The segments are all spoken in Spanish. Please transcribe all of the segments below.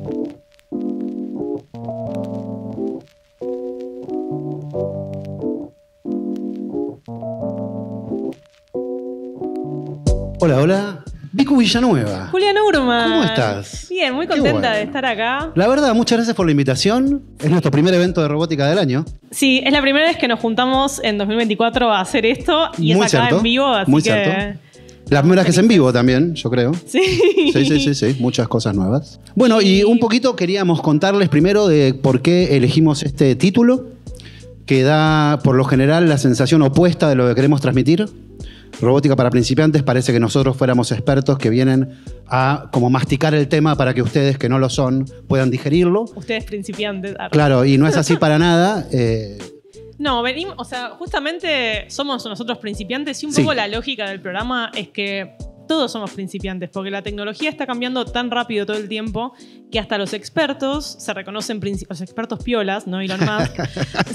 Hola, hola. Vicu Villanueva. Julián Urman. ¿Cómo estás? Bien, muy contenta de estar acá. La verdad, muchas gracias por la invitación. Es nuestro primer evento de robótica del año. Sí, es la primera vez que nos juntamos en 2024 a hacer esto y Muy es acá cierto, en vivo, así muy que... cierto. La primera vez que es en vivo también, yo creo. Sí. Sí. Muchas cosas nuevas. Bueno, y un poquito queríamos contarles primero de por qué elegimos este título, que da, por lo general, la sensación opuesta de lo que queremos transmitir. Robótica para principiantes, parece que nosotros fuéramos expertos que vienen a como masticar el tema para que ustedes, que no lo son, puedan digerirlo. Ustedes principiantes. Claro, y no es así para nada. No, venimos, o sea, justamente somos nosotros principiantes y un Sí. poco la lógica del programa es que todos somos principiantes, porque la tecnología está cambiando tan rápido todo el tiempo que hasta los expertos se reconocen, los expertos piolas, no Elon Musk,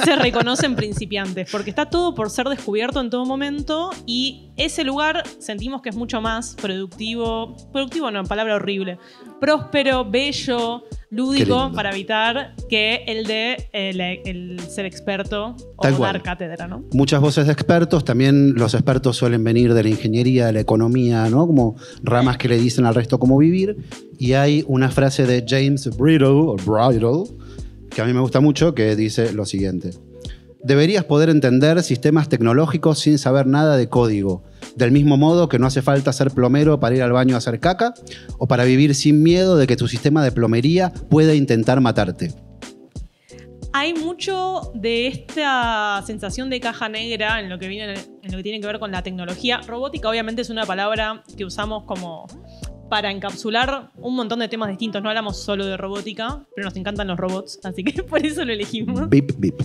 se reconocen principiantes, porque está todo por ser descubierto en todo momento y ese lugar sentimos que es mucho más productivo no, palabra horrible, próspero, bello, lúdico para evitar que el de el ser experto o Tal dar cual. cátedra, ¿no? Muchas voces de expertos, también los expertos suelen venir de la ingeniería, de la economía, ¿no? Como ramas que le dicen al resto cómo vivir. Y hay una frase de James Bridle, que a mí me gusta mucho, que dice lo siguiente. Deberías poder entender sistemas tecnológicos sin saber nada de código. Del mismo modo que no hace falta ser plomero para ir al baño a hacer caca o para vivir sin miedo de que tu sistema de plomería pueda intentar matarte. Hay mucho de esta sensación de caja negra en lo que tiene que ver con la tecnología. Robótica obviamente es una palabra que usamos como para encapsular un montón de temas distintos. No hablamos solo de robótica, pero nos encantan los robots, así que por eso lo elegimos. Bip, bip.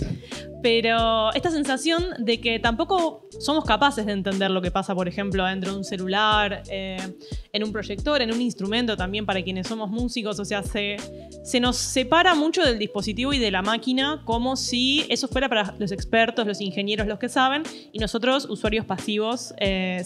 Pero esta sensación de que tampoco somos capaces de entender lo que pasa, por ejemplo, adentro de un celular, en un proyector, en un instrumento también para quienes somos músicos. O sea, se nos separa mucho del dispositivo y de la máquina como si eso fuera para los expertos, los ingenieros, los que saben, y nosotros, usuarios pasivos,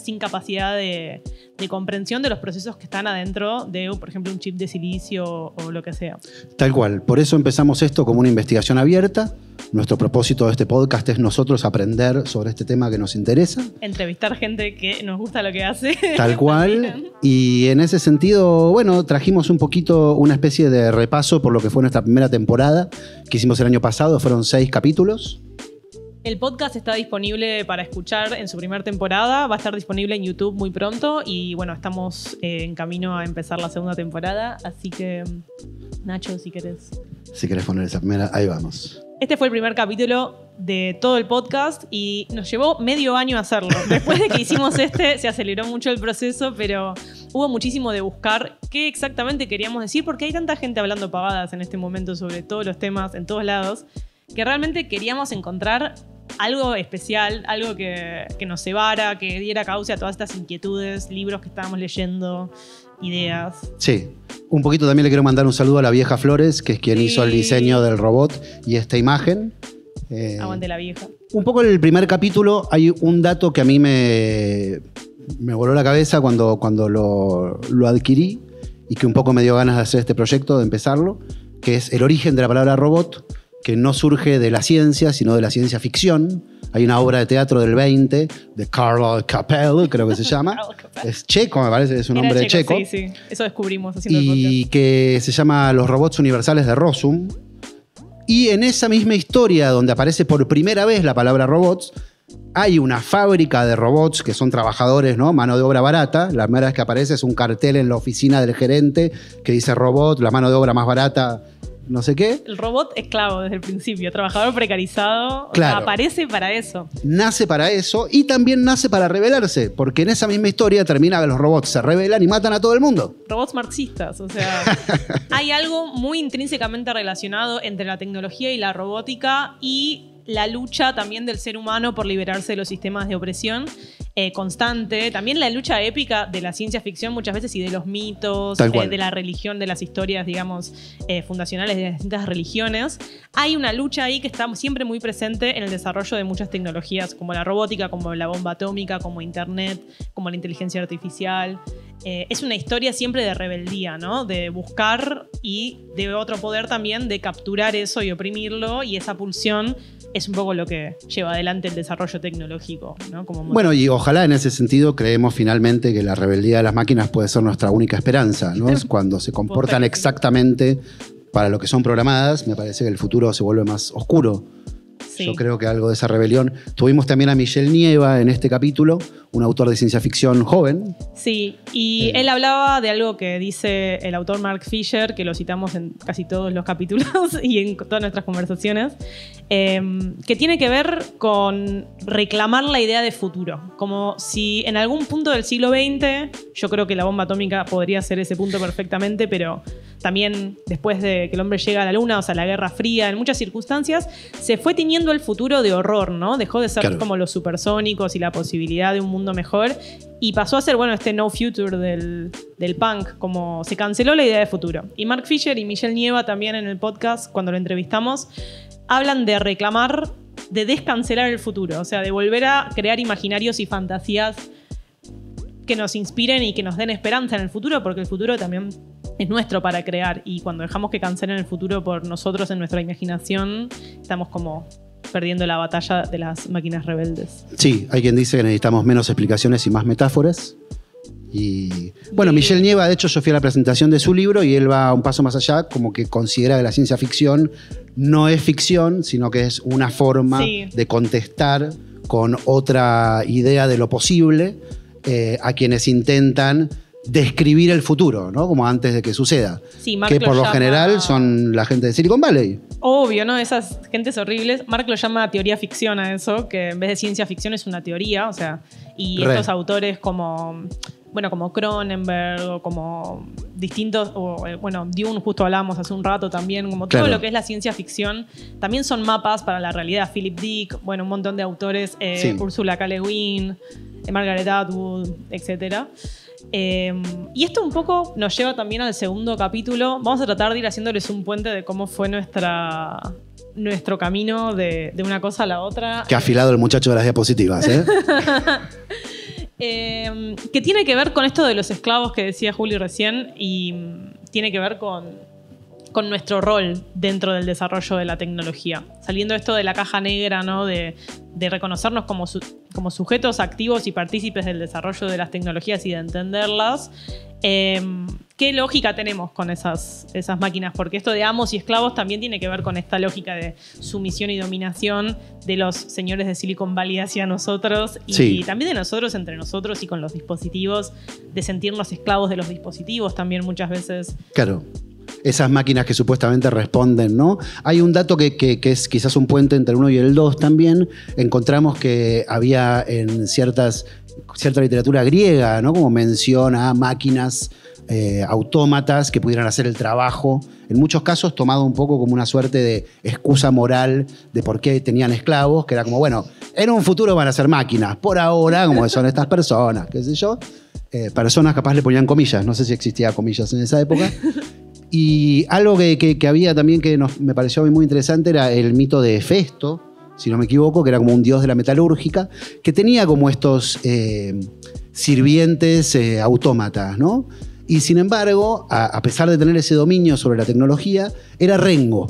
sin capacidad de comprensión de los procesos que están adentro de, por ejemplo, un chip de silicio o lo que sea. Tal cual. Por eso empezamos esto como una investigación abierta. Nuestro propósito de este podcast es nosotros aprender sobre este tema que nos interesa. Entrevistar gente que nos gusta lo que hace. Tal cual. Y en ese sentido, bueno, trajimos un poquito una especie de repaso por lo que fue nuestra primera temporada que hicimos el año pasado. Fueron 6 capítulos. El podcast está disponible para escuchar en su primera temporada. Va a estar disponible en YouTube muy pronto. Y bueno, estamos en camino a empezar la segunda temporada. Así que, Nacho, si querés. Si querés poner esa primera, ahí vamos. Este fue el primer capítulo de todo el podcast y nos llevó medio año hacerlo. Después de que hicimos se aceleró mucho el proceso, pero hubo muchísimo de buscar qué exactamente queríamos decir, porque hay tanta gente hablando pavadas en este momento sobre todos los temas en todos lados, que realmente queríamos encontrar algo especial, algo que nos cebara, que diera cauce a todas estas inquietudes, libros que estábamos leyendo, ideas. Sí. Un poquito también le quiero mandar un saludo a la vieja Flores, que es quien hizo el diseño del robot y esta imagen. Aguante la vieja. Un poco en el primer capítulo hay un dato que a mí me voló la cabeza cuando lo adquirí y que un poco me dio ganas de hacer este proyecto, de empezarlo, que es el origen de la palabra robot, que no surge de la ciencia, sino de la ciencia ficción. Hay una obra de teatro del 20 de Karl Capel, creo que se llama. Es checo, me parece, es un Era nombre checo. Sí. Eso descubrimos haciendo el podcast. Y que se llama Los robots universales de Rossum. Y en esa misma historia, donde aparece por primera vez la palabra robots, hay una fábrica de robots que son trabajadores, ¿no? Mano de obra barata. La primera vez que aparece es un cartel en la oficina del gerente que dice robot, la mano de obra más barata, no sé qué. El robot esclavo desde el principio, trabajador precarizado, Claro. o sea, aparece para eso. Nace para eso y también nace para rebelarse, porque en esa misma historia termina que los robots se rebelan y matan a todo el mundo. Robots marxistas, o sea, hay algo muy intrínsecamente relacionado entre la tecnología y la robótica y la lucha también del ser humano por liberarse de los sistemas de opresión constante. También la lucha épica de la ciencia ficción muchas veces y de los mitos, de la religión, de las historias, digamos, fundacionales de las distintas religiones. Hay una lucha ahí que está siempre muy presente en el desarrollo de muchas tecnologías, como la robótica, como la bomba atómica, como Internet, como la inteligencia artificial. es una historia siempre de rebeldía, ¿no? De buscar y de otro poder también, de capturar eso y oprimirlo, y esa pulsión es un poco lo que lleva adelante el desarrollo tecnológico, ¿no? Bueno, y ojalá en ese sentido creemos finalmente que la rebeldía de las máquinas puede ser nuestra única esperanza, ¿no? Es cuando se comportan exactamente para lo que son programadas, me parece que el futuro se vuelve más oscuro. Sí. Yo creo que algo de esa rebelión. Tuvimos también a Michel Nieva en este capítulo, un autor de ciencia ficción joven. Sí, y él hablaba de algo que dice el autor Mark Fisher, que lo citamos en casi todos los capítulos y en todas nuestras conversaciones, que tiene que ver con reclamar la idea de futuro. Como si en algún punto del siglo XX, yo creo que la bomba atómica podría ser ese punto perfectamente, pero también después de que el hombre llega a la luna, o sea, la Guerra Fría, en muchas circunstancias, se fue tiñendo el futuro de horror, ¿no? Dejó de ser como los supersónicos y la posibilidad de un mundo mejor, y pasó a ser, bueno, este no future del punk, como se canceló la idea de futuro. Y Mark Fisher y Michel Nieva también en el podcast, cuando lo entrevistamos, hablan de reclamar, de descancelar el futuro, o sea, de volver a crear imaginarios y fantasías que nos inspiren y que nos den esperanza en el futuro, porque el futuro también es nuestro para crear, y cuando dejamos que cancelen el futuro por nosotros en nuestra imaginación, estamos como perdiendo la batalla de las máquinas rebeldes. Sí, hay quien dice que necesitamos menos explicaciones y más metáforas. Y bueno, Michel Nieva, de hecho, yo fui a la presentación de su libro y él va un paso más allá, como que considera que la ciencia ficción no es ficción, sino que es una forma de contestar con otra idea de lo posible a quienes intentan describir el futuro, ¿no? Como antes de que suceda. Sí, Mark que por lo general son la gente de Silicon Valley. Obvio, ¿no? Esas gentes horribles. Mark lo llama teoría ficción a eso, que en vez de ciencia ficción es una teoría, o sea, y estos autores como Cronenberg o como distintos, o bueno, Dune justo hablamos hace un rato también, como todo lo que es la ciencia ficción, también son mapas para la realidad. Philip Dick, bueno, un montón de autores, Ursula K. Le Guin, Margaret Atwood, etcétera. Y esto un poco nos lleva también al segundo capítulo. Vamos a tratar de ir haciéndoles un puente de cómo fue nuestro camino de una cosa a la otra. Qué afilado el muchacho de las diapositivas, ¿eh? Que tiene que ver con esto de los esclavos que decía Juli recién, y tiene que ver con nuestro rol dentro del desarrollo de la tecnología. Saliendo esto de la caja negra, ¿no? De reconocernos como sujetos activos y partícipes del desarrollo de las tecnologías y de entenderlas. ¿Qué lógica tenemos con esas máquinas? Porque esto de amos y esclavos también tiene que ver con esta lógica de sumisión y dominación de los señores de Silicon Valley hacia nosotros, y también de nosotros entre nosotros y con los dispositivos, de sentirnos esclavos de los dispositivos también muchas veces. Claro. Esas máquinas que supuestamente responden, ¿no? Hay un dato que es quizás un puente entre el 1 y el 2 también. Encontramos que había en cierta literatura griega, ¿no? Como mención a máquinas autómatas que pudieran hacer el trabajo. En muchos casos tomado un poco como una suerte de excusa moral de por qué tenían esclavos, que era como, bueno, en un futuro van a ser máquinas. Por ahora, como son estas personas, qué sé yo. Personas capaz le ponían comillas. No sé si existía comillas en esa época. Y algo que había también que me pareció muy interesante era el mito de Hefesto, si no me equivoco, que era como un dios de la metalúrgica, que tenía como estos sirvientes autómatas, ¿no? Y sin embargo, a pesar de tener ese dominio sobre la tecnología, era rengo.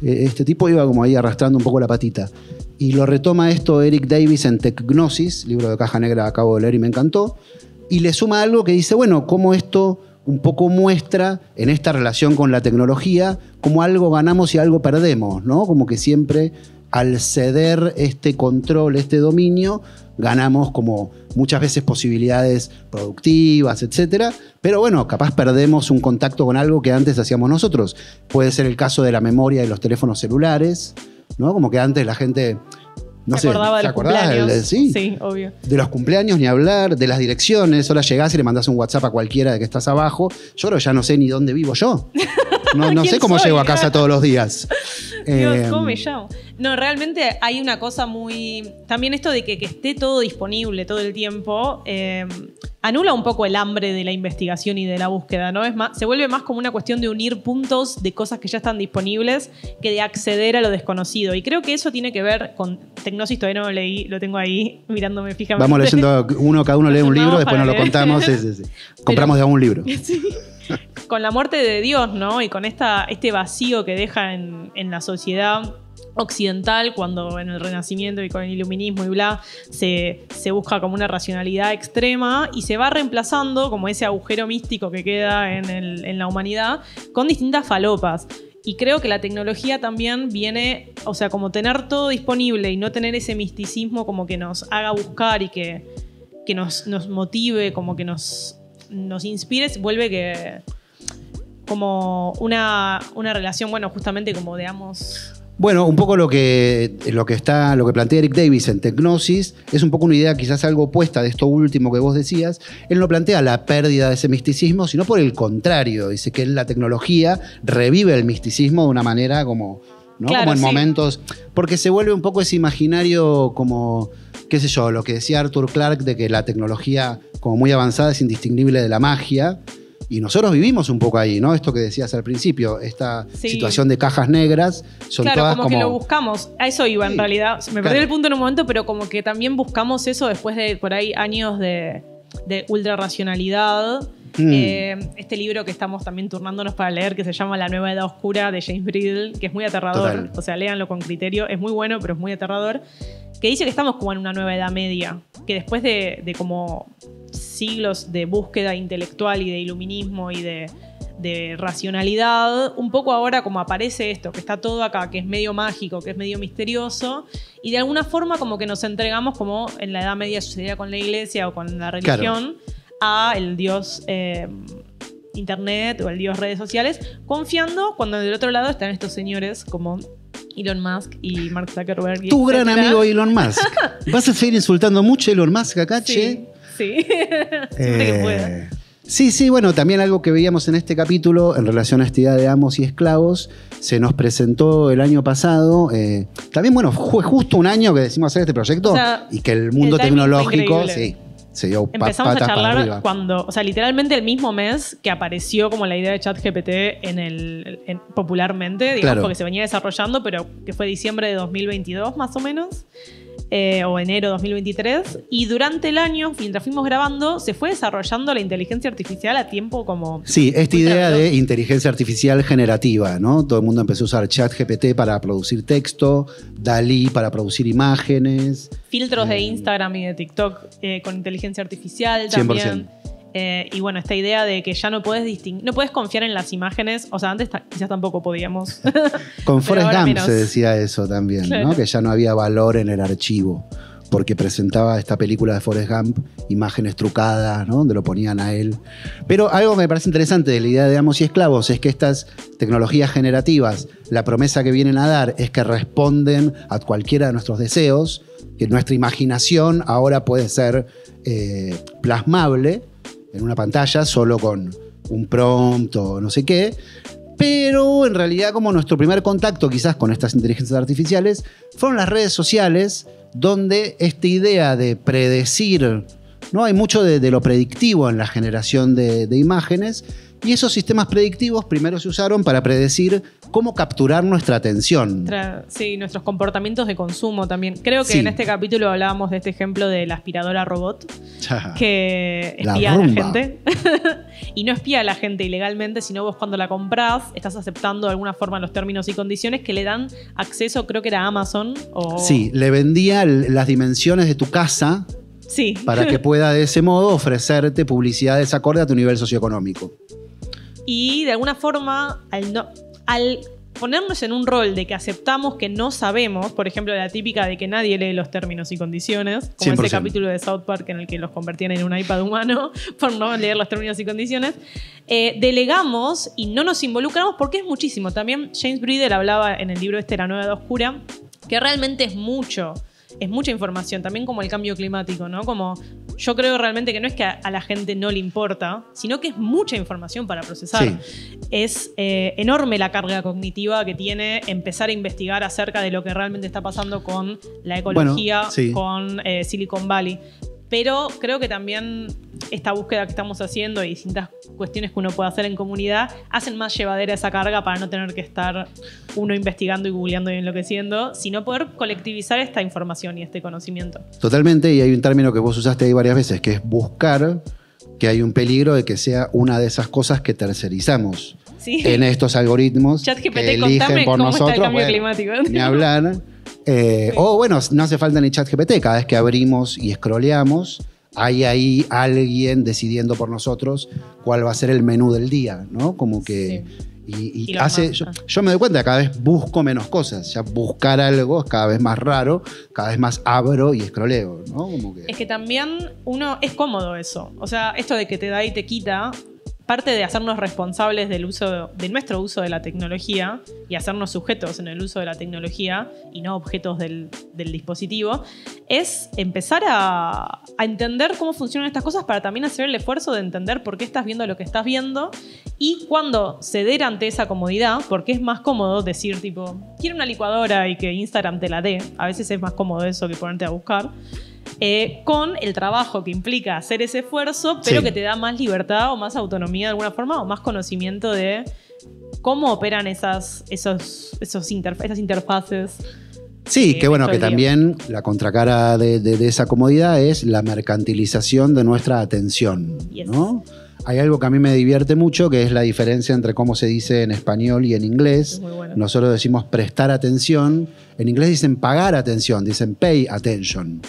Este tipo iba como ahí arrastrando un poco la patita. Y lo retoma esto Eric Davis en Techgnosis, libro de caja negra que acabo de leer y me encantó, y le suma algo que dice, bueno, cómo esto un poco muestra en esta relación con la tecnología como algo ganamos y algo perdemos, ¿no? Como que siempre al ceder este control, este dominio, ganamos como muchas veces posibilidades productivas, etcétera, pero bueno, capaz perdemos un contacto con algo que antes hacíamos nosotros. Puede ser el caso de la memoria de los teléfonos celulares, ¿no? Como que antes la gente... No sé, acordaba de los cumpleaños. Sí, obvio. De los cumpleaños ni hablar, de las direcciones. Ahora llegás y le mandás un WhatsApp a cualquiera de que estás abajo. Yo creo que ya no sé ni dónde vivo yo. No sé cómo llego a casa todos los días. Dios, ¿cómo me llamo? No, realmente hay una cosa muy... También esto de que esté todo disponible todo el tiempo anula un poco el hambre de la investigación y de la búsqueda, ¿no? Se vuelve más como una cuestión de unir puntos de cosas que ya están disponibles que de acceder a lo desconocido. Y creo que eso tiene que ver con... Tecnosis todavía no lo leí, lo tengo ahí mirándome fijamente. Vamos leyendo, cada uno lee un libro, después nos lo contamos. Sí. Compramos de a un libro. Sí. Con la muerte de Dios, ¿no? Y con este vacío que deja en la sociedad occidental, cuando en el Renacimiento y con el Iluminismo y bla, se busca como una racionalidad extrema y se va reemplazando como ese agujero místico que queda en la humanidad con distintas falopas. Y creo que la tecnología también viene, o sea, como tener todo disponible y no tener ese misticismo como que nos haga buscar y que nos motive, como que nos inspire, vuelve que como una relación, bueno, justamente como digamos... Bueno, un poco lo que plantea Eric Davis en Tecnosis es un poco una idea quizás algo opuesta de esto último que vos decías. Él no plantea la pérdida de ese misticismo, sino por el contrario. Dice que la tecnología revive el misticismo de una manera como, ¿no? Claro, como en sí. momentos... Porque se vuelve un poco ese imaginario como, qué sé yo, lo que decía Arthur Clarke de que la tecnología como muy avanzada es indistinguible de la magia. Y nosotros vivimos un poco ahí, ¿no? Esto que decías al principio, esta situación de cajas negras, son claro, todas como que lo buscamos. A eso iba en realidad. Me perdí el punto en un momento, pero como que también buscamos eso después de por ahí años de ultra racionalidad. Este libro que estamos también turnándonos para leer, que se llama La Nueva Edad Oscura, de James Bridle, que es muy aterrador. Total. O sea, léanlo con criterio. Es muy bueno, pero es muy aterrador. Que dice que estamos como en una nueva edad media. Que después de como siglos de búsqueda intelectual y de iluminismo y de racionalidad, un poco ahora como aparece esto, que está todo acá, que es medio mágico, que es medio misterioso, y de alguna forma como que nos entregamos, como en la Edad Media sucedía con la iglesia o con la religión, a el dios internet o el dios redes sociales, confiando cuando del otro lado están estos señores como Elon Musk y Mark Zuckerberg. Tu gran amigo Elon Musk. ¿Vas a seguir insultando mucho a Elon Musk acá, che? Sí, siempre que pueda. Sí, bueno, también algo que veíamos en este capítulo en relación a esta idea de amos y esclavos, se nos presentó el año pasado. También, bueno, fue justo un año que decidimos hacer este proyecto, o sea, y que el mundo tecnológico se dio empezamos patas a charlar para arriba. Cuando, o sea, literalmente el mismo mes que apareció como la idea de ChatGPT popularmente, digamos, porque se venía desarrollando, pero que fue diciembre de 2022 más o menos. O enero de 2023, y durante el año, mientras fuimos grabando, se fue desarrollando la inteligencia artificial a tiempo como... Sí, esta idea de inteligencia artificial generativa, ¿no? Todo el mundo empezó a usar ChatGPT para producir texto, DALL-E para producir imágenes. Filtros de Instagram y de TikTok con inteligencia artificial también. 100%. Y bueno, esta idea de que ya no puedes confiar en las imágenes, o sea, antes quizás tampoco podíamos. Con Forrest Gump se decía eso también, claro, ¿no? Que ya no había valor en el archivo, porque presentaba esta película de Forrest Gump, imágenes trucadas, ¿no? Donde lo ponían a él. Pero algo que me parece interesante de la idea de amos y esclavos es que estas tecnologías generativas, la promesa que vienen a dar es que responden a cualquiera de nuestros deseos, que nuestra imaginación ahora puede ser plasmable en una pantalla solo con un prompt o no sé qué, pero en realidad como nuestro primer contacto quizás con estas inteligencias artificiales fueron las redes sociales, donde esta idea de predecir, ¿no? Hay mucho de lo predictivo en la generación de imágenes, y esos sistemas predictivos primero se usaron para predecir cómo capturar nuestra atención. Sí, nuestros comportamientos de consumo también. Creo que en este capítulo hablábamos de este ejemplo de la aspiradora robot que espía a la gente. Y no espía a la gente ilegalmente, sino vos cuando la comprás estás aceptando de alguna forma los términos y condiciones que le dan acceso, creo que era Amazon. Sí, le vendía las dimensiones de tu casa. Sí. Para que pueda de ese modo ofrecerte publicidades acorde a tu nivel socioeconómico. Y de alguna forma, al ponernos en un rol de que aceptamos que no sabemos, por ejemplo, la típica de que nadie lee los términos y condiciones, como 100%. ese capítulo de South Park en el que los convertían en un iPad humano por no leer los términos y condiciones, delegamos y no nos involucramos porque es muchísimo. También James Bridle hablaba en el libro La Nueva Edad Oscura, que realmente es mucha información, también como el cambio climático, ¿no? Como yo creo realmente que no es que a la gente no le importa, sino que es mucha información para procesar. Sí. Es enorme la carga cognitiva que tiene empezar a investigar acerca de lo que realmente está pasando con la ecología, Bueno, sí. con Silicon Valley. Pero creo que también esta búsqueda que estamos haciendo y distintas cuestiones que uno puede hacer en comunidad hacen más llevadera esa carga para no tener que estar uno investigando y googleando y enloqueciendo, sino poder colectivizar esta información y este conocimiento. Totalmente, y hay un término que vos usaste ahí varias veces, que es buscar, que hay un peligro de que sea una de esas cosas que tercerizamos ¿Sí? en estos algoritmos ChatGPT, que eligen contame por cómo nosotros. está el cambio Bueno, climático. ni hablar. O bueno, no hace falta ni ChatGPT, cada vez que abrimos y scrolleamos, hay ahí alguien decidiendo por nosotros cuál va a ser el menú del día, ¿no? Como que... Sí. Y lo hace, demás. yo me doy cuenta que cada vez busco menos cosas. Ya buscar algo es cada vez más raro, cada vez más abro y escroleo, ¿no? Como que... Es que también uno es cómodo eso. O sea, esto de que te da y te quita, parte de hacernos responsables del uso, de nuestro uso de la tecnología y hacernos sujetos en el uso de la tecnología y no objetos del dispositivo, es empezar a entender cómo funcionan estas cosas para también hacer el esfuerzo de entender por qué estás viendo lo que estás viendo y cuando ceder ante esa comodidad, porque es más cómodo decir tipo, quiero una licuadora y que Instagram te la dé. A veces es más cómodo eso que ponerte a buscar. Con el trabajo que implica hacer ese esfuerzo, pero Sí. que te da más libertad o más autonomía de alguna forma o más conocimiento de cómo operan esas interfaces. Sí, que bueno, todo que el día. también la contracara de esa comodidad es la mercantilización de nuestra atención, Yes. ¿no? Hay algo que a mí me divierte mucho, que es la diferencia entre cómo se dice en español y en inglés. Es muy bueno. Nosotros decimos prestar atención, en inglés dicen pagar atención, dicen pay attention.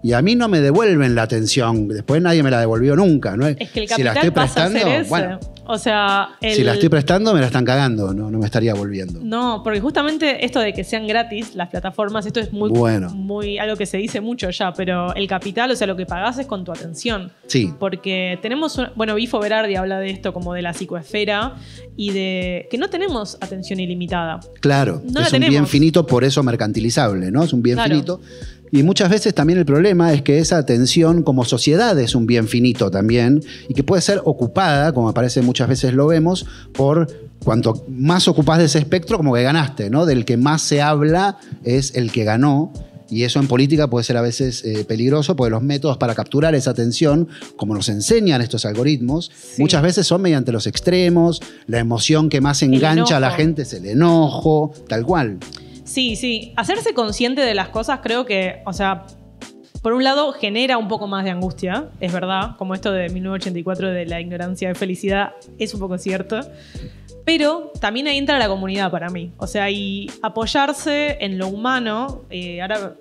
Y a mí no me devuelven la atención, después nadie me la devolvió nunca, ¿no? Es que el si la capital estoy pasa a ser prestando, ese. bueno, O sea, si la estoy prestando me la están cagando, no me estaría volviendo. No, porque justamente esto de que sean gratis las plataformas, esto es muy, Bueno. muy algo que se dice mucho ya, pero el capital, o sea, lo que pagás es con tu atención. Sí. Porque tenemos, bueno, Bifo Berardi habla de esto como de la psicoesfera y de que no tenemos atención ilimitada. Claro, No la es un bien tenemos. finito, por eso mercantilizable, ¿no? Es un bien Claro. finito. Y muchas veces también el problema es que esa atención como sociedad es un bien finito también y que puede ser ocupada, como me parece muchas veces lo vemos, por cuanto más ocupás de ese espectro, como que ganaste, ¿no? Del que más se habla es el que ganó. Y eso en política puede ser a veces peligroso porque los métodos para capturar esa atención, como nos enseñan estos algoritmos, Sí. muchas veces son mediante los extremos, la emoción que más engancha a la enojo. gente es el enojo, tal cual. Sí, sí. Hacerse consciente de las cosas creo que, o sea, por un lado genera un poco más de angustia, es verdad, como esto de 1984 de la ignorancia de felicidad, es un poco cierto. Pero también ahí entra la comunidad para mí. O sea, y apoyarse en lo humano. Ahora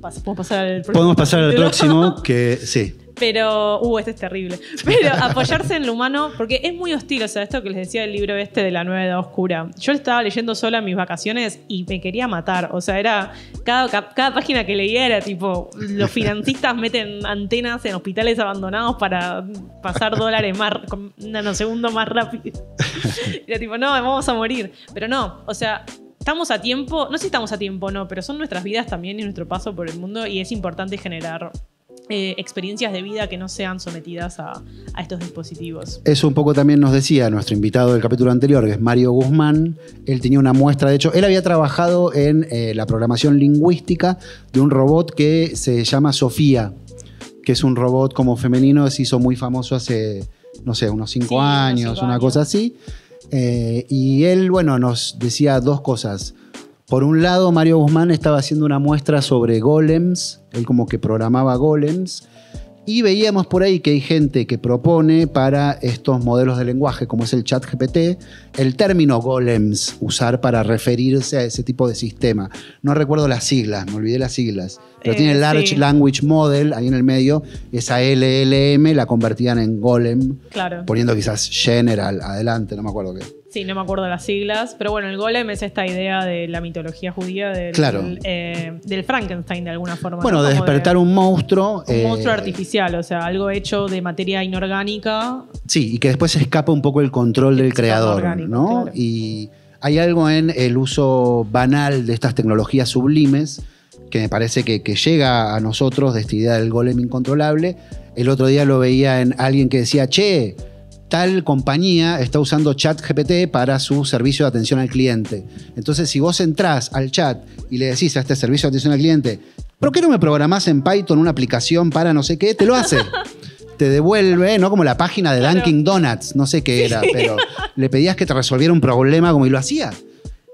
podemos pasar al próximo. Podemos pasar al capítulo. próximo, que sí. Pero, este es terrible. Pero apoyarse en lo humano, porque es muy hostil, o sea, esto que les decía del libro este de la Nueva Edad Oscura. Yo lo estaba leyendo sola en mis vacaciones y me quería matar. O sea, era cada página que leía era tipo, los financistas meten antenas en hospitales abandonados para pasar dólares más, con nanosegundos más rápido. Era tipo, no, vamos a morir. Pero no, o sea, estamos a tiempo, no sé si estamos a tiempo o no, pero son nuestras vidas también y nuestro paso por el mundo y es importante generar experiencias de vida que no sean sometidas a estos dispositivos. Eso un poco también nos decía nuestro invitado del capítulo anterior, que es Mario Guzmán. Él tenía una muestra, de hecho, él había trabajado en la programación lingüística de un robot que se llama Sofía, que es un robot como femenino, se hizo muy famoso hace, no sé, unos 5 Sí, unos años, 5 una años. cosa así. Y él, bueno, nos decía dos cosas. Por un lado, Mario Guzmán estaba haciendo una muestra sobre golems, él como que programaba golems, y veíamos por ahí que hay gente que propone para estos modelos de lenguaje, como es el ChatGPT, el término golems, usar para referirse a ese tipo de sistema. No recuerdo las siglas, me olvidé las siglas, pero tiene Large sí. Language Model ahí en el medio, esa LLM la convertían en golem, Claro. poniendo quizás general adelante, no me acuerdo qué. Sí, no me acuerdo de las siglas, pero bueno, el golem es esta idea de la mitología judía del, Claro. del Frankenstein de alguna forma. Bueno, ¿no? de Como despertar un monstruo. un monstruo artificial, o sea, algo hecho de materia inorgánica. Sí, y que después se escapa un poco el control del Es creador, orgánico, ¿no? claro. Y hay algo en el uso banal de estas tecnologías sublimes que me parece que llega a nosotros de esta idea del golem incontrolable, el otro día lo veía en alguien que decía, che, tal compañía está usando ChatGPT para su servicio de atención al cliente. Entonces, si vos entrás al chat y le decís a este servicio de atención al cliente, ¿por qué no me programás en Python una aplicación para no sé qué? Te lo hace. Te devuelve, ¿no? Como la página de Dunkin' Donuts, no sé qué era, pero le pedías que te resolviera un problema como y lo hacía.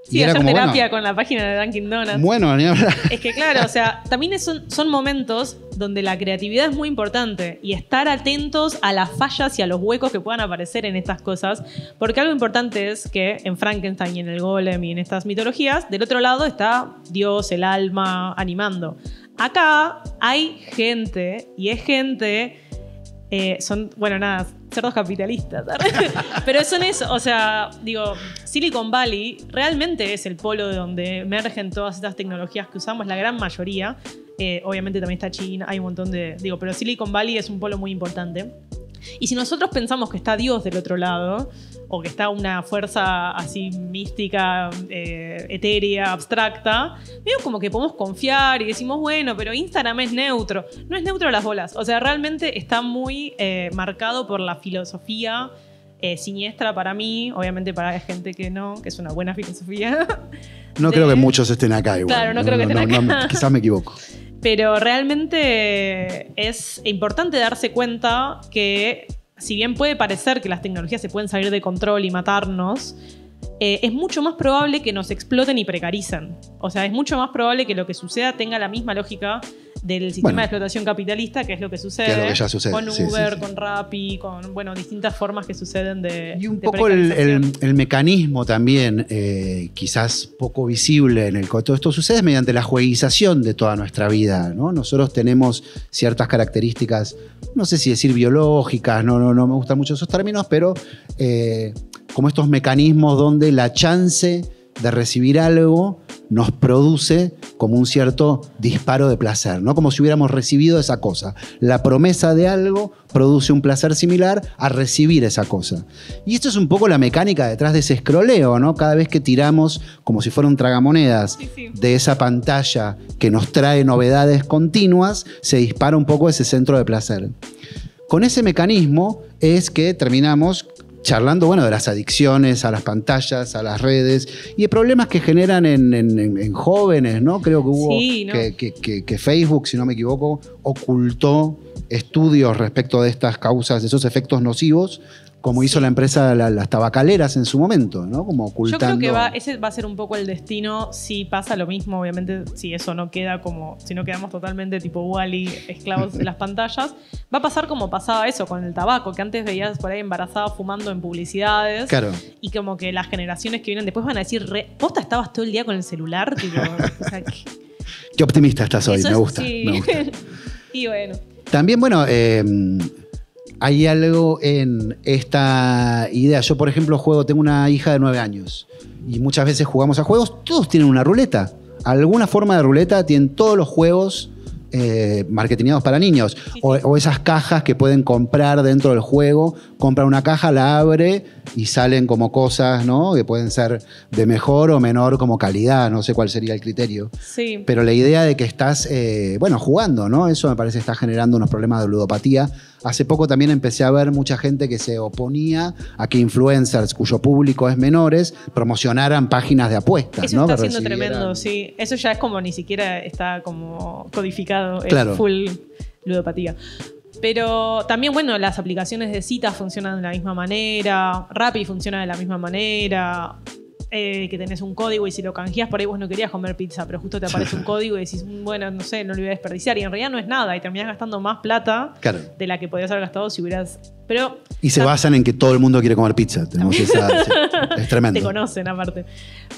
Sí, hacer terapia con la página de Dunkin' Donuts. Bueno, ni hablar. Es que claro, o sea, también son momentos donde la creatividad es muy importante y estar atentos a las fallas y a los huecos que puedan aparecer en estas cosas, porque algo importante es que en Frankenstein y en el Golem y en estas mitologías, del otro lado está Dios, el alma, animando. Acá hay gente, y es gente... cerdos capitalistas. Pero son eso, o sea, digo, Silicon Valley realmente es el polo de donde emergen todas estas tecnologías que usamos, la gran mayoría. Obviamente también está China, hay un montón de... pero Silicon Valley es un polo muy importante. Y si nosotros pensamos que está Dios del otro lado, o que está una fuerza así mística, etérea, abstracta, medio como que podemos confiar y decimos, bueno, pero Instagram es neutro. No es neutro las bolas. O sea, realmente está muy marcado por la filosofía siniestra para mí. Obviamente para gente que no, que es una buena filosofía. No creo que muchos estén acá igual. Claro, no creo que estén acá. Quizás me equivoco. Pero realmente es importante darse cuenta que, si bien puede parecer que las tecnologías se pueden salir de control y matarnos, es mucho más probable que nos exploten y precaricen. O sea, es mucho más probable que lo que suceda tenga la misma lógica del sistema de explotación capitalista, que es lo que sucede, es lo que ya sucede. Con Uber, con Rappi, con distintas formas que suceden de Y un poco el mecanismo también, quizás poco visible en el que todo esto sucede, es mediante la jueguización de toda nuestra vida, ¿no? Nosotros tenemos ciertas características, no sé si decir biológicas, no me gustan mucho esos términos, pero como estos mecanismos donde la chance de recibir algo nos produce como un cierto disparo de placer, ¿no? Como si hubiéramos recibido esa cosa. La promesa de algo produce un placer similar a recibir esa cosa. Y esto es un poco la mecánica detrás de ese escroleo, ¿no? Cada vez que tiramos, como si fuera un tragamonedas, de esa pantalla que nos trae novedades continuas, se dispara un poco ese centro de placer. Con ese mecanismo es que terminamos charlando, de las adicciones a las pantallas, a las redes y de problemas que generan en jóvenes, ¿no? Creo que hubo que Facebook, si no me equivoco, ocultó estudios respecto de estas causas, de esos efectos nocivos, como hizo la empresa, las tabacaleras en su momento, ¿no? Como ocultando. Yo creo que ese va a ser un poco el destino si pasa lo mismo, obviamente, si eso no queda si no quedamos totalmente tipo Wall-E, esclavos de las pantallas, va a pasar como pasaba eso con el tabaco, que antes veías por ahí embarazada fumando en publicidades. Claro. Y como que las generaciones que vienen después van a decir, ¿posta estabas todo el día con el celular? Tipo, o sea, Qué optimista estás hoy, me gusta. Y bueno. También, hay algo en esta idea. Yo, por ejemplo, tengo una hija de 9 años y muchas veces jugamos a juegos. Todos tienen una ruleta. Alguna forma de ruleta tienen todos los juegos marketingados para niños. O esas cajas que pueden comprar dentro del juego. Compra una caja, la abre y salen como cosas, ¿no? Que pueden ser de mejor o menor como calidad. No sé cuál sería el criterio. Sí. Pero la idea de que estás, jugando, ¿no? Eso me parece que está generando unos problemas de ludopatía. Hace poco también empecé a ver mucha gente que se oponía a que influencers cuyo público es menores promocionaran páginas de apuestas. Eso está siendo tremendo, sí. Eso ya es como ni siquiera está como codificado, es full ludopatía. Pero también, las aplicaciones de citas funcionan de la misma manera, Rappi funciona de la misma manera, que tenés un código y si lo canjeás por ahí vos no querías comer pizza, pero justo te aparece un código y decís, no sé, no lo voy a desperdiciar. Y en realidad no es nada y terminás gastando más plata de la que podías haber gastado si hubieras... Y se basan en que todo el mundo quiere comer pizza. Tenemos es tremendo. Te conocen aparte.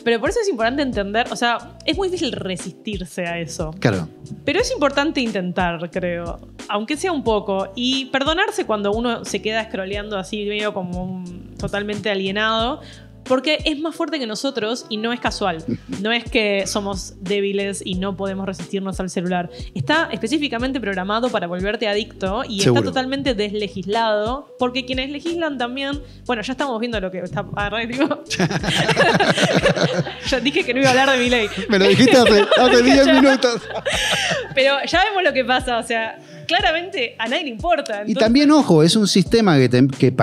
Pero por eso es importante entender, o sea, es muy difícil resistirse a eso. Claro. Pero es importante intentar, creo, aunque sea un poco, y perdonarse cuando uno se queda scrolleando así medio como totalmente alienado, porque es más fuerte que nosotros y no es casual. No es que somos débiles y no podemos resistirnos al celular. Está específicamente programado para volverte adicto y está totalmente deslegislado, porque quienes legislan también... ya estamos viendo lo que está... Yo dije que no iba a hablar de mi ley. Me lo dijiste hace 10 minutos. Pero ya vemos lo que pasa, o sea... claramente a nadie le importa. Entonces... Y también, ojo, es un sistema que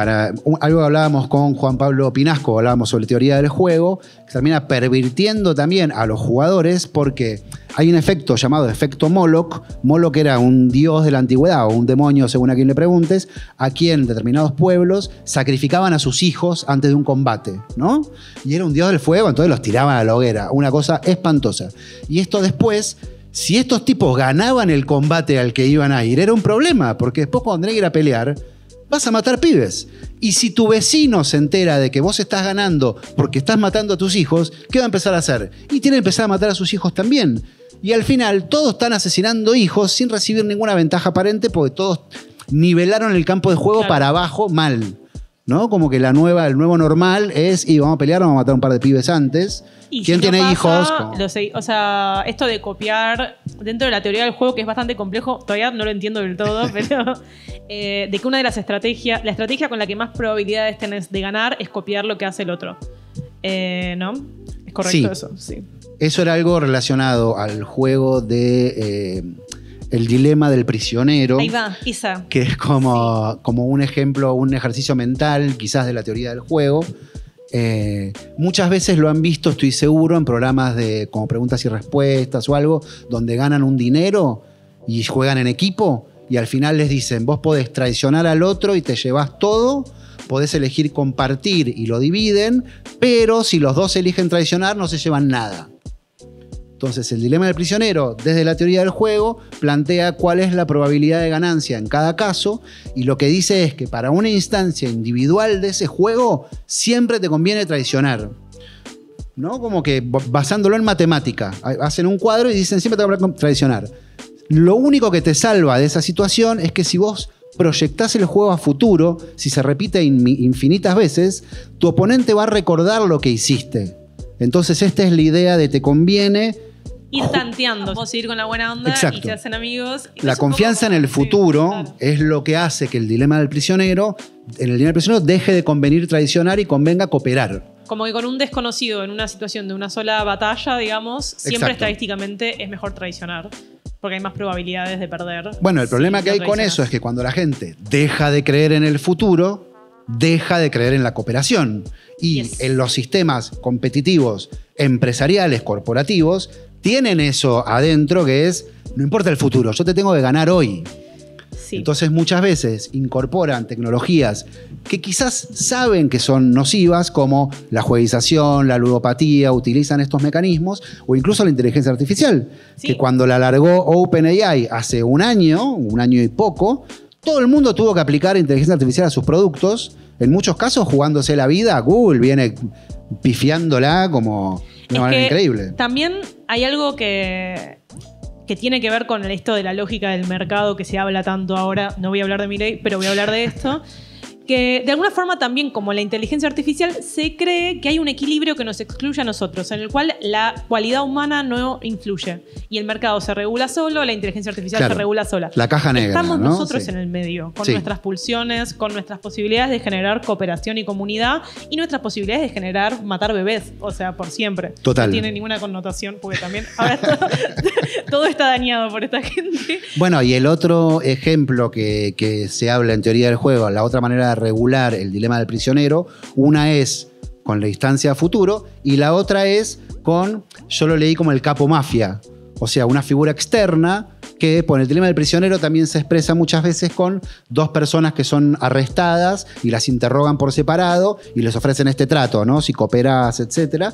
algo que hablábamos con Juan Pablo Pinasco, hablábamos sobre teoría del juego, que termina pervirtiendo también a los jugadores porque hay un efecto llamado efecto Moloch. Moloch era un dios de la antigüedad o un demonio, según a quien le preguntes, a quien determinados pueblos sacrificaban a sus hijos antes de un combate, ¿no? Y era un dios del fuego, entonces los tiraban a la hoguera. Una cosa espantosa. Y esto después, si estos tipos ganaban el combate al que iban a ir, era un problema, porque después cuando tenés que ir a pelear, vas a matar pibes. Y si tu vecino se entera de que vos estás ganando porque estás matando a tus hijos, ¿qué va a empezar a hacer? Y tiene que empezar a matar a sus hijos también. Y al final todos están asesinando hijos sin recibir ninguna ventaja aparente porque todos nivelaron el campo de juego para abajo mal. ¿No? Como que el nuevo normal es, y vamos a pelear, vamos a matar un par de pibes antes. Y ¿Quién si tiene no hijos? pasa, o sea, esto de copiar dentro de la teoría del juego, que es bastante complejo, todavía no lo entiendo del todo, pero de que una de las estrategias, la estrategia con la que más probabilidades tenés de ganar es copiar lo que hace el otro. ¿No? ¿Es correcto eso? Sí. Eso era algo relacionado al juego de El dilema del prisionero. Ahí va, Isa. Que es como un ejemplo, un ejercicio mental, quizás de la teoría del juego. Muchas veces lo han visto, estoy seguro, en programas de como preguntas y respuestas o algo, donde ganan un dinero y juegan en equipo y al final les dicen, vos podés traicionar al otro y te llevas todo, podés elegir compartir y lo dividen, pero si los dos eligen traicionar no se llevan nada. Entonces, el dilema del prisionero, desde la teoría del juego, plantea cuál es la probabilidad de ganancia en cada caso y lo que dice es que para una instancia individual de ese juego siempre te conviene traicionar. ¿No? Como que basándolo en matemática. Hacen un cuadro y dicen siempre te conviene traicionar. Lo único que te salva de esa situación es que si vos proyectás el juego a futuro, si se repite infinitas veces, tu oponente va a recordar lo que hiciste. Entonces esta es la idea de te conviene ir tanteando, vos ir con la buena onda. Exacto. Y se hacen amigos. La confianza en el futuro, claro, es lo que hace que el dilema del prisionero, en el dilema del prisionero, deje de convenir traicionar y convenga cooperar. Como que con un desconocido en una situación de una sola batalla, digamos, siempre estadísticamente es mejor traicionar. Porque hay más probabilidades de perder. Bueno, el problema que hay con eso es que cuando la gente deja de creer en el futuro, deja de creer en la cooperación. Y en los sistemas competitivos, empresariales, corporativos, tienen eso adentro que es, no importa el futuro, yo te tengo que ganar hoy. Sí. Entonces muchas veces incorporan tecnologías que quizás saben que son nocivas, como la jueguización, la ludopatía, utilizan estos mecanismos, o incluso la inteligencia artificial, que cuando la largó OpenAI hace un año y poco, todo el mundo tuvo que aplicar inteligencia artificial a sus productos, en muchos casos jugándose la vida. Google viene pifiándola como de una manera increíble. También hay algo que tiene que ver con esto de la lógica del mercado que se habla tanto ahora. No voy a hablar de Milei, pero voy a hablar de esto. Que de alguna forma también, como la inteligencia artificial, se cree que hay un equilibrio que nos excluye a nosotros, en el cual la cualidad humana no influye. Y el mercado se regula solo, la inteligencia artificial se regula sola. La caja negra. Estamos ¿no? nosotros en el medio, con nuestras pulsiones, con nuestras posibilidades de generar cooperación y comunidad y nuestras posibilidades de matar bebés, o sea, por siempre. Total. No tiene ninguna connotación, porque también ahora todo está dañado por esta gente. Bueno, y el otro ejemplo que se habla en teoría del juego, la otra manera de regular el dilema del prisionero, una es con la distancia a futuro y la otra es con, yo lo leí como el capo mafia, o sea, una figura externa que por el dilema del prisionero también se expresa muchas veces con dos personas que son arrestadas y las interrogan por separado y les ofrecen este trato, ¿no? Si cooperas, etc.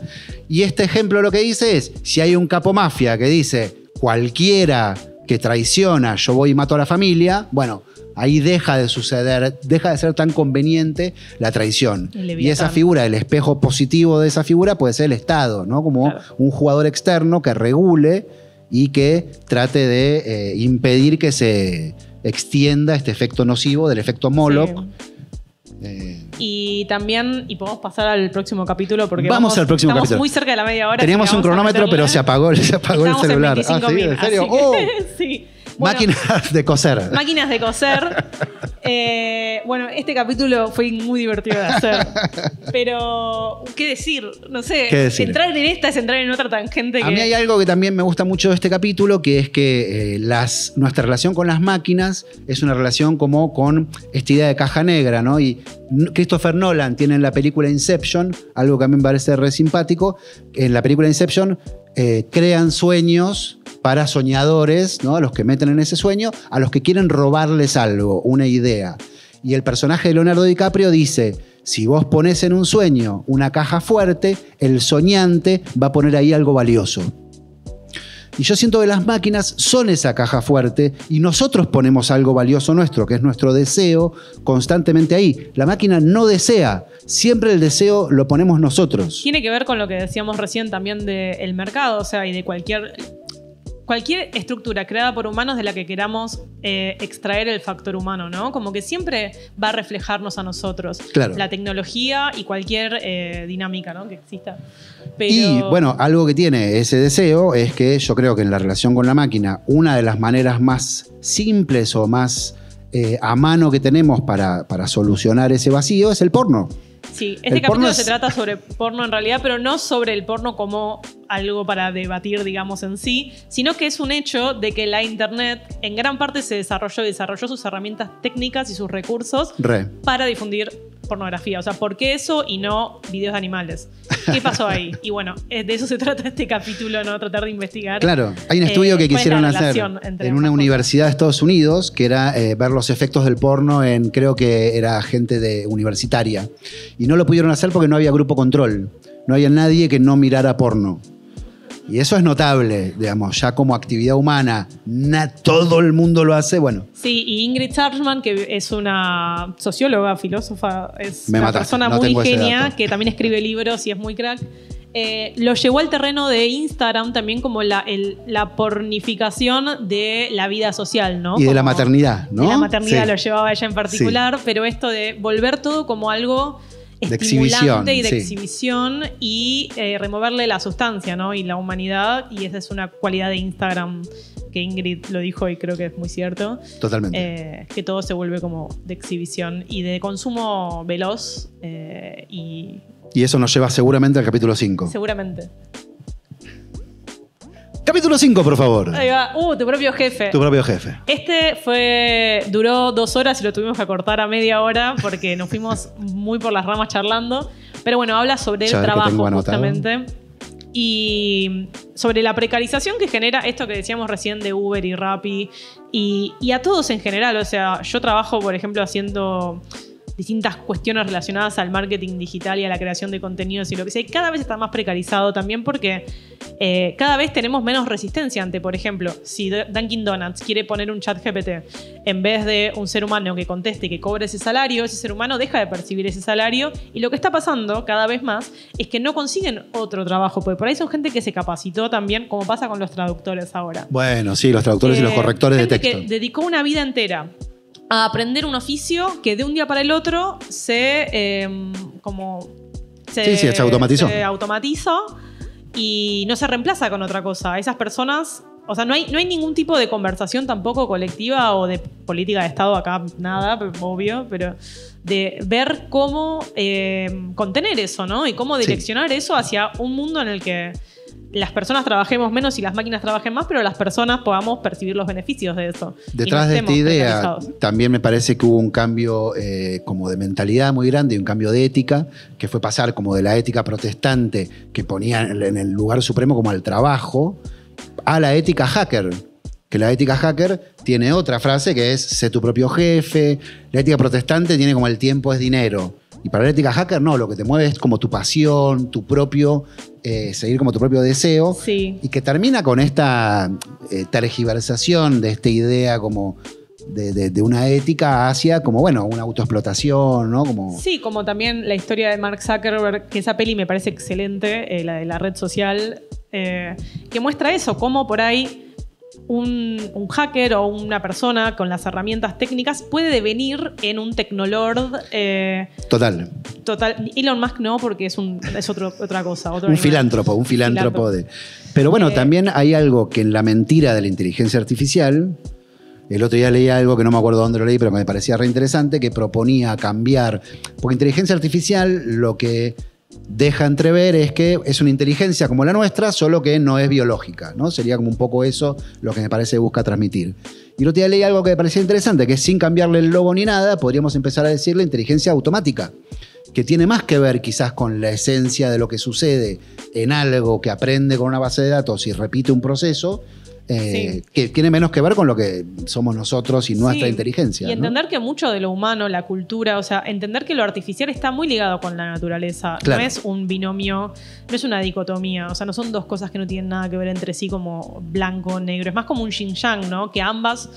Y este ejemplo lo que dice es, si hay un capo mafia que dice, cualquiera que traiciona, yo voy y mato a la familia, bueno, ahí deja de suceder, deja de ser tan conveniente la traición. Y esa figura, el espejo positivo de esa figura puede ser el Estado, ¿no? Como un jugador externo que regule y que trate de impedir que se extienda este efecto nocivo del efecto Moloch. Y también, y podemos pasar al próximo capítulo porque vamos al próximo capítulo. Estamos muy cerca de la media hora. Teníamos un cronómetro, pero se apagó el celular. En 25 ¿Sí? ¿En serio? Sí. Bueno, máquinas de coser. Máquinas de coser. Bueno, este capítulo fue muy divertido de hacer. Pero, ¿qué decir? No sé. ¿Qué decir? Entrar en esta es entrar en otra tangente. A mí hay algo que también me gusta mucho de este capítulo, que es que nuestra relación con las máquinas es una relación como con esta idea de caja negra, ¿no? Y Christopher Nolan tiene en la película Inception, algo que a mí me parece re simpático. En la película Inception crean sueños para soñadores, ¿no? A los que meten en ese sueño, a los que quieren robarles algo, una idea. Y el personaje de Leonardo DiCaprio dice: si vos ponés en un sueño una caja fuerte, el soñante va a poner ahí algo valioso. Y yo siento que las máquinas son esa caja fuerte y nosotros ponemos algo valioso nuestro, que es nuestro deseo, constantemente ahí. La máquina no desea, siempre el deseo lo ponemos nosotros. Tiene que ver con lo que decíamos recién también del mercado, o sea, y de cualquier estructura creada por humanos de la que queramos extraer el factor humano, ¿no? Como que siempre va a reflejarnos a nosotros. Claro. La tecnología y cualquier dinámica, ¿no? Que exista. Pero... Y bueno, algo que tiene ese deseo es que yo creo que en la relación con la máquina, una de las maneras más simples o más a mano que tenemos para solucionar ese vacío es el porno. Sí, este capítulo se trata sobre porno en realidad, pero no sobre el porno como algo para debatir, digamos, en sí, sino que es un hecho de que la internet en gran parte se desarrolló sus herramientas técnicas y sus recursos para difundir pornografía. O sea, ¿por qué eso y no videos de animales? ¿Qué pasó ahí? Y bueno, de eso se trata este capítulo, ¿no? Tratar de investigar. Claro, hay un estudio que quisieron hacer en una universidad de Estados Unidos, que era ver los efectos del porno en, creo que era gente universitaria. Y no lo pudieron hacer porque no había grupo control. No había nadie que no mirara porno. Y eso es notable, digamos, ya como actividad humana, todo el mundo lo hace, bueno. Sí, y Ingrid Sargman, que es una socióloga, filósofa, es una persona muy genia, que también escribe libros y es muy crack, lo llevó al terreno de Instagram también como la pornificación de la vida social, ¿no? Y de como la maternidad, ¿no? De la maternidad sí. Lo llevaba ella en particular, sí. Pero esto de volver todo como algo estimulante y de exhibición y removerle la sustancia, ¿no? Y la humanidad, y esa es una cualidad de Instagram que Ingrid lo dijo y creo que es muy cierto. Totalmente. Que todo se vuelve como de exhibición y de consumo veloz y eso nos lleva seguramente al capítulo 5. Seguramente. Capítulo 5, por favor. Ahí va. Tu propio jefe. Tu propio jefe. Duró 2 horas y lo tuvimos que acortar a media hora porque nos fuimos muy por las ramas charlando. Pero bueno, habla sobre el trabajo justamente. Y sobre la precarización que genera esto que decíamos recién de Uber y Rappi. Y a todos en general. O sea, yo trabajo, por ejemplo, haciendo distintas cuestiones relacionadas al marketing digital y a la creación de contenidos y lo que sea. Y cada vez está más precarizado también porque cada vez tenemos menos resistencia ante, por ejemplo, si Dunkin' Donuts quiere poner un chat GPT en vez de un ser humano que conteste y que cobre ese salario, ese ser humano deja de percibir ese salario y lo que está pasando cada vez más es que no consiguen otro trabajo, porque por ahí son gente que se capacitó también, como pasa con los traductores ahora. Bueno, sí, los traductores y los correctores de texto. Que dedicó una vida entera a aprender un oficio que de un día para el otro se automatizó. Se automatiza y no se reemplaza con otra cosa. Esas personas, o sea, no hay ningún tipo de conversación tampoco colectiva o de política de Estado acá, nada, obvio, pero de ver cómo contener eso, ¿no? Y cómo direccionar eso hacia un mundo en el que las personas trabajemos menos y las máquinas trabajen más, pero las personas podamos percibir los beneficios de eso. Detrás de esta idea también me parece que hubo un cambio como de mentalidad muy grande y un cambio de ética, que fue pasar como de la ética protestante que ponía en el lugar supremo como al trabajo, a la ética hacker. Que la ética hacker tiene otra frase que es sé tu propio jefe. La ética protestante tiene como el tiempo es dinero. Y para la ética hacker no, lo que te mueve es como tu pasión, tu propio, seguir como tu propio deseo. Sí. Y que termina con esta tergiversación de esta idea como de una ética hacia como, bueno, una autoexplotación, ¿no? Como... Sí, como también la historia de Mark Zuckerberg, que esa peli me parece excelente, la de la red social, que muestra eso, cómo por ahí un hacker o una persona con las herramientas técnicas puede devenir en un tecnolord. Total. Elon Musk no, porque es otra cosa. Un filántropo de... Pero bueno, también hay algo que en la mentira de la inteligencia artificial El otro día leí algo que no me acuerdo dónde lo leí, pero que me parecía re interesante, que proponía cambiar. Porque inteligencia artificial lo que deja entrever es que es una inteligencia como la nuestra, solo que no es biológica, ¿no? Sería como un poco eso lo que me parece busca transmitir. Y el otro día leí algo que me parecía interesante, que sin cambiarle el logo ni nada, podríamos empezar a decirle inteligencia automática, que tiene más que ver quizás con la esencia de lo que sucede en algo que aprende con una base de datos y repite un proceso, que tiene menos que ver con lo que somos nosotros y nuestra inteligencia. Y entender que mucho de lo humano, la cultura, o sea, entender que lo artificial está muy ligado con la naturaleza. Claro. No es un binomio, no es una dicotomía, o sea, no son dos cosas que no tienen nada que ver entre sí como blanco o negro. Es más como un yin-yang, ¿no? Que ambas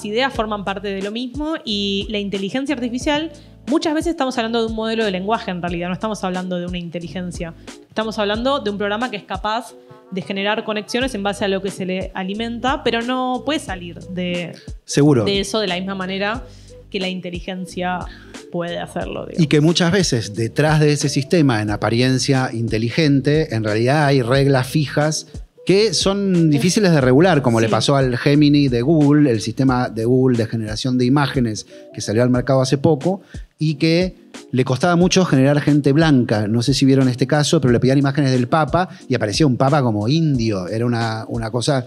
ideas forman parte de lo mismo y la inteligencia artificial, muchas veces estamos hablando de un modelo de lenguaje en realidad, no estamos hablando de una inteligencia. Estamos hablando de un programa que es capaz de generar conexiones en base a lo que se le alimenta, pero no puede salir de eso de la misma manera que la inteligencia puede hacerlo. Digamos. Y que muchas veces detrás de ese sistema, en apariencia inteligente, en realidad hay reglas fijas que son difíciles de regular, como le pasó al Gemini de Google, el sistema de Google de generación de imágenes que salió al mercado hace poco y que le costaba mucho generar gente blanca. No sé si vieron este caso, pero le pedían imágenes del Papa y aparecía un Papa como indio. Era una cosa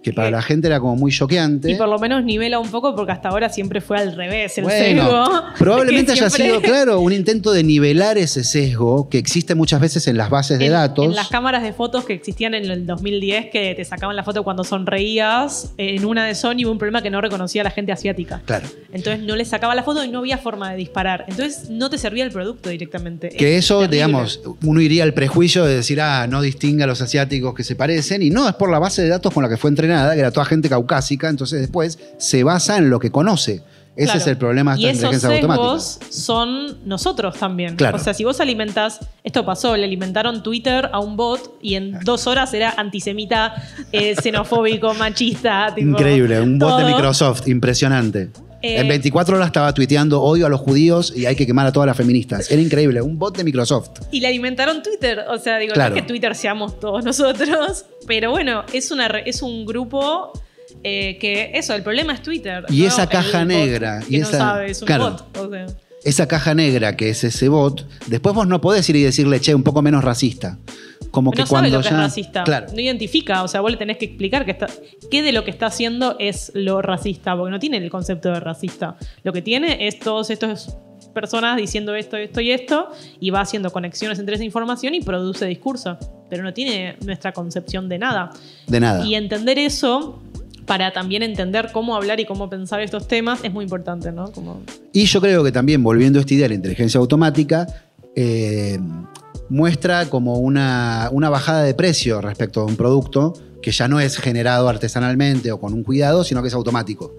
que para la gente era como muy choqueante. Y por lo menos nivela un poco porque hasta ahora siempre fue al revés el sesgo. Probablemente haya sido, claro, un intento de nivelar ese sesgo que existe muchas veces en las bases de datos. En las cámaras de fotos que existían en el 2010 que te sacaban la foto cuando sonreías, en una de Sony hubo un problema que no reconocía a la gente asiática. Claro. Entonces no le sacaba la foto y no había forma de disparar. Entonces no te servía el producto directamente. Que eso, terrible. Digamos, uno iría al prejuicio de decir, no distingue a los asiáticos que se parecen, y no, es por la base de datos con la que fue entrenada, que era toda gente caucásica, entonces después se basa en lo que conoce. Ese es el problema de esta inteligencia automática. Y esos son nosotros también. Claro. O sea, si vos alimentás, esto pasó, le alimentaron Twitter a un bot y en 2 horas era antisemita, xenofóbico, machista. Tipo, increíble, un bot de Microsoft, impresionante. En 24 horas estaba tuiteando odio a los judíos y hay que quemar a todas las feministas. Era increíble, un bot de Microsoft. Y le alimentaron Twitter. O sea, digo, claro. No es que Twitter seamos todos nosotros, pero bueno, es un grupo que eso, el problema es Twitter. Y ¿no? Esa caja negra. Que no sabe, es un bot. O sea. Esa caja negra que es ese bot, después vos no podés ir y decirle, che, un poco menos racista. Como que no cuando sabe lo que ya, es racista. Claro. No identifica, o sea, vos le tenés que explicar qué de lo que está haciendo es lo racista, porque no tiene el concepto de racista. Lo que tiene es todos estos personas diciendo esto, esto y esto, y va haciendo conexiones entre esa información y produce discurso. Pero no tiene nuestra concepción de nada. De nada. Y entender eso, para también entender cómo hablar y cómo pensar estos temas, es muy importante, ¿no? Y yo creo que también, volviendo a esta idea de la inteligencia automática, muestra como una bajada de precio respecto a un producto que ya no es generado artesanalmente o con un cuidado, sino que es automático.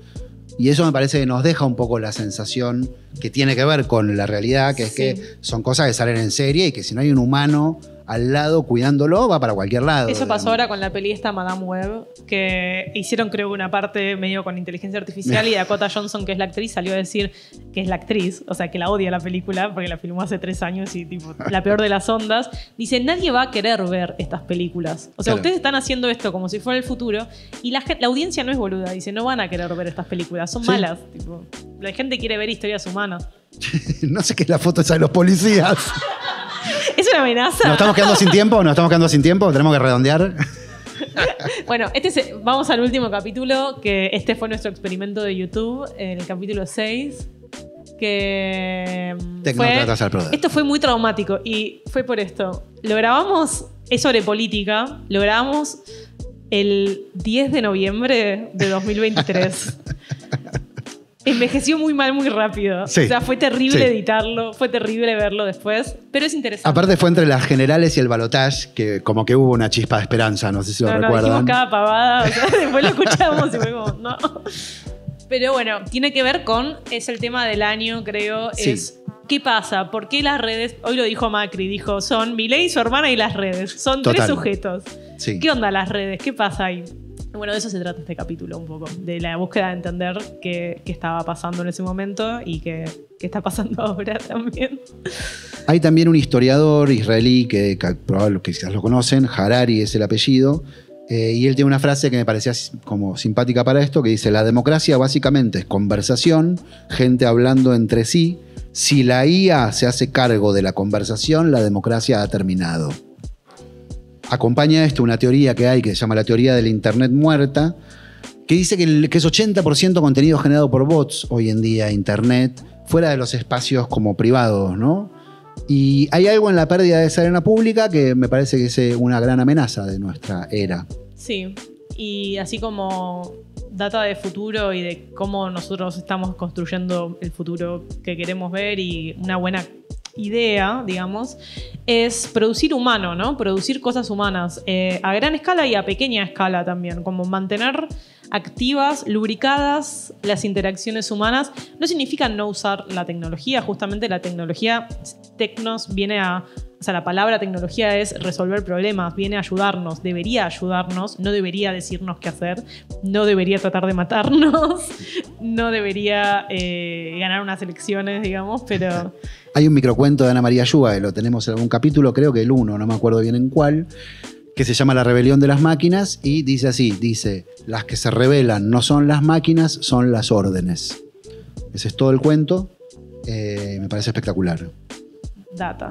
Y eso me parece que nos deja un poco la sensación que tiene que ver con la realidad, que es que son cosas que salen en serie y que si no hay un humano al lado cuidándolo, va para cualquier lado. Eso pasó ahora con la peli esta Madame Web, que hicieron creo una parte medio con inteligencia artificial y Dakota Johnson, que es la actriz, salió a decir que es la actriz, o sea, que la odia la película porque la filmó hace 3 años y tipo la peor de las ondas. Dice, nadie va a querer ver estas películas. O sea, claro. Ustedes están haciendo esto como si fuera el futuro y la audiencia no es boluda. Dice, no van a querer ver estas películas, son malas. Tipo, la gente quiere ver historias humanas. No sé qué es la foto esa de los policías. Es una amenaza. ¿Nos estamos quedando sin tiempo? ¿Tenemos que redondear? Bueno, vamos al último capítulo, que este fue nuestro experimento de YouTube, en el capítulo 6. Esto fue muy traumático y fue por esto. Lo grabamos, es sobre política, lo grabamos el 10 de noviembre de 2023. Envejeció muy mal, muy rápido. Sí, o sea, fue terrible editarlo, fue terrible verlo después, pero es interesante. Aparte fue entre las generales y el balotaje, que como que hubo una chispa de esperanza, no sé si lo recuerdan. Dijimos cada pavada, o sea, después lo escuchamos y fue como, no. Pero bueno, tiene que ver es el tema del año, creo, es ¿qué pasa? ¿Por qué las redes? Hoy lo dijo Macri, dijo, son Milei, su hermana y las redes. Son Total. 3 sujetos. Sí. ¿Qué onda las redes? ¿Qué pasa ahí? Bueno, de eso se trata este capítulo un poco, de la búsqueda de entender qué estaba pasando en ese momento y qué está pasando ahora también. Hay también un historiador israelí que probablemente quizás lo conocen, Harari es el apellido, Y él tiene una frase que me parecía como simpática para esto, que dice: la democracia básicamente es conversación, gente hablando entre sí. Si la IA se hace cargo de la conversación, la democracia ha terminado. Acompaña esto una teoría que hay que se llama la teoría de la Internet muerta, que dice que es 80% contenido generado por bots hoy en día, Internet, fuera de los espacios como privados, ¿no? Y hay algo en la pérdida de esa arena pública que me parece que es una gran amenaza de nuestra era. Sí, y así como data de futuro y de cómo nosotros estamos construyendo el futuro que queremos ver, y una buena idea, digamos, es producir humano, ¿no? Producir cosas humanas a gran escala y a pequeña escala también, como mantener activas, lubricadas las interacciones humanas. No significa no usar la tecnología, justamente la tecnología, tecnos, viene a... O sea, la palabra tecnología es resolver problemas, viene a ayudarnos, debería ayudarnos, no debería decirnos qué hacer, no debería tratar de matarnos, no debería ganar unas elecciones, digamos, pero... Hay un microcuento de Ana María Yuba, lo tenemos en algún capítulo, creo que el 1, no me acuerdo bien en cuál, que se llama La rebelión de las máquinas, y dice así, dice: las que se rebelan no son las máquinas, son las órdenes. Ese es todo el cuento, me parece espectacular. Data.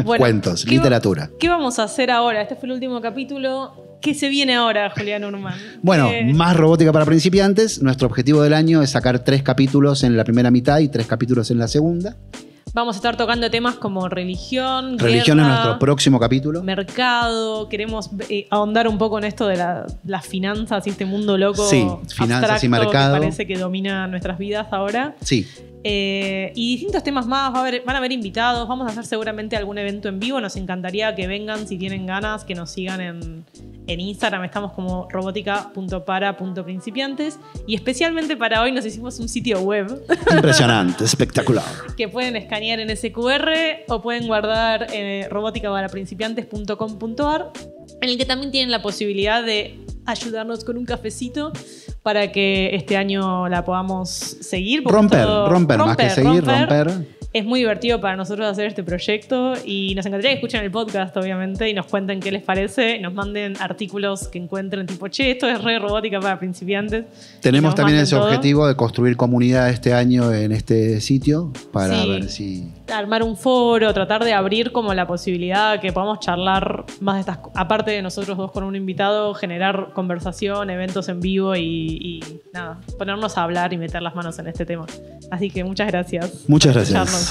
Bueno, cuentos, literatura. ¿Qué vamos a hacer ahora? Este fue el último capítulo. ¿Qué se viene ahora, Julián Urman? Bueno, más robótica para principiantes. Nuestro objetivo del año es sacar 3 capítulos en la primera mitad y 3 capítulos en la segunda. Vamos a estar tocando temas como religión, Religión guerra, es nuestro próximo capítulo. mercado. Queremos ahondar un poco en esto de las finanzas y este mundo loco. Sí, finanzas y mercado. Que parece que domina nuestras vidas ahora. Sí. Y distintos temas más. Van a haber invitados. Vamos a hacer seguramente algún evento en vivo. Nos encantaría que vengan si tienen ganas, que nos sigan en Instagram. Estamos como robótica.para.principiantes. Y especialmente para hoy nos hicimos un sitio web. Impresionante, espectacular. Que pueden escanear en ese QR o pueden guardar en robóticaparaprincipiantes.com.ar, en el que también tienen la posibilidad de ayudarnos con un cafecito para que este año la podamos seguir. Romper, más que seguir, romper. Es muy divertido para nosotros hacer este proyecto y nos encantaría que escuchen el podcast, obviamente, y nos cuenten qué les parece, nos manden artículos que encuentren tipo, che, esto es re robótica para principiantes. Tenemos también ese objetivo de construir comunidad este año en este sitio para ver si... Armar un foro, tratar de abrir como la posibilidad que podamos charlar más de estas, aparte de nosotros dos con un invitado, generar conversación, eventos en vivo y nada, ponernos a hablar y meter las manos en este tema. Así que muchas gracias. Muchas gracias.